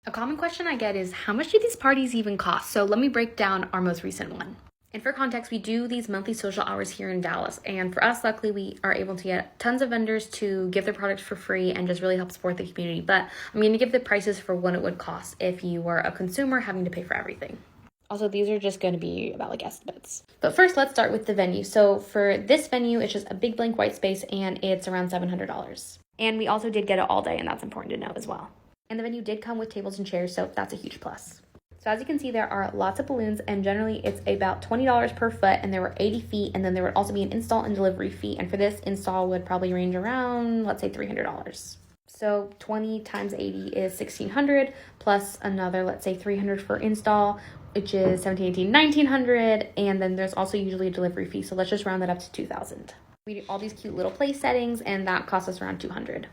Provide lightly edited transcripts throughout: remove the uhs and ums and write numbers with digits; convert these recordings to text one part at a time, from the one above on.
A common question I get is, how much do these parties even cost? So let me break down our most recent one. And for context, we do these monthly social hours here in Dallas. And for us, luckily, we are able to get tons of vendors to give their products for free and just really help support the community. But I'm going to give the prices for what it would cost if you were a consumer having to pay for everything. Also, these are just going to be about like estimates. But first, let's start with the venue. So for this venue, it's just a big blank white space and it's around $700. And we also did get it all day, and that's important to know as well. And the venue did come with tables and chairs, so that's a huge plus. So as you can see, there are lots of balloons, and generally it's about $20 per foot, and there were 80 feet, and then there would also be an install and delivery fee. And for this, install would probably range around, let's say $300. So 20 times 80 is $1,600, plus another, let's say $300 for install, which is $1,700, $1,800, $1,900, and then there's also usually a delivery fee. So let's just round that up to $2,000. We do all these cute little place settings, and that costs us around $200.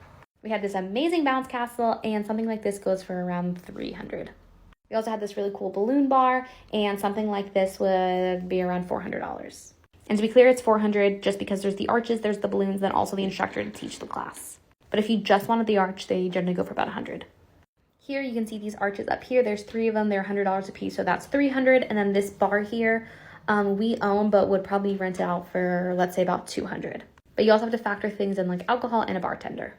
We had this amazing bounce castle, and something like this goes for around $300. We also had this really cool balloon bar, and something like this would be around $400. And to be clear, it's $400 just because there's the arches, there's the balloons, then also the instructor to teach the class. But if you just wanted the arch, they generally go for about $100. Here you can see these arches up here. There's 3 of them. They're $100 a piece, so that's $300. And then this bar here, we own, but would probably rent it out for, let's say, about $200. But you also have to factor things in like alcohol and a bartender.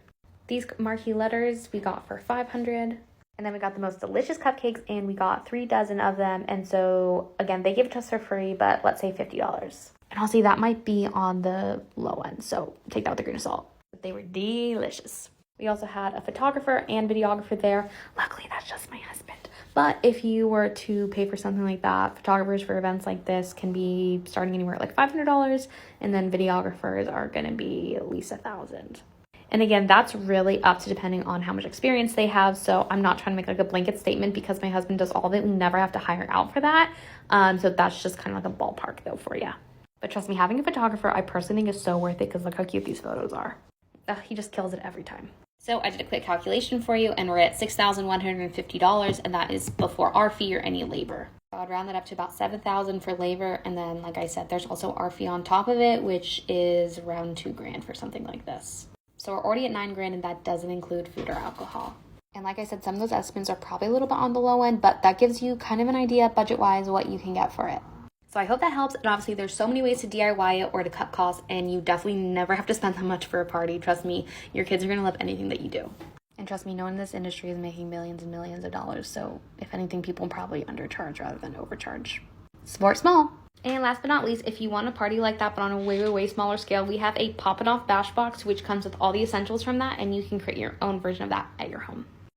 These marquee letters we got for $500. And then we got the most delicious cupcakes, and we got 3 dozen of them. And so, again, they gave it to us for free, but let's say $50. And I'll say that might be on the low end, so take that with a grain of salt. But they were delicious. We also had a photographer and videographer there. Luckily, that's just my husband. But if you were to pay for something like that, photographers for events like this can be starting anywhere at like $500, and then videographers are going to be at least $1,000. And again, that's really up to depending on how much experience they have. So I'm not trying to make like a blanket statement because my husband does all of it. We never have to hire out for that. So that's just kind of like a ballpark though for you. But trust me, having a photographer, I personally think is so worth it because look how cute these photos are. He just kills it every time. So I did a quick calculation for you, and we're at $6,150, and that is before our fee or any labor. So I'd round that up to about $7,000 for labor, and then like I said, there's also our fee on top of it, which is around $2,000 for something like this. So we're already at $9,000, and that doesn't include food or alcohol. And like I said, some of those estimates are probably a little bit on the low end, but that gives you kind of an idea budget-wise what you can get for it. So I hope that helps. And obviously there's so many ways to DIY it or to cut costs, and you definitely never have to spend that much for a party. Trust me, your kids are going to love anything that you do. And trust me, no one in this industry is making millions and millions of dollars. So if anything, people probably undercharge rather than overcharge. Support small. And last but not least, if you want a party like that, but on a way smaller scale, we have a Pop It Off Bash Box, which comes with all the essentials from that, and you can create your own version of that at your home.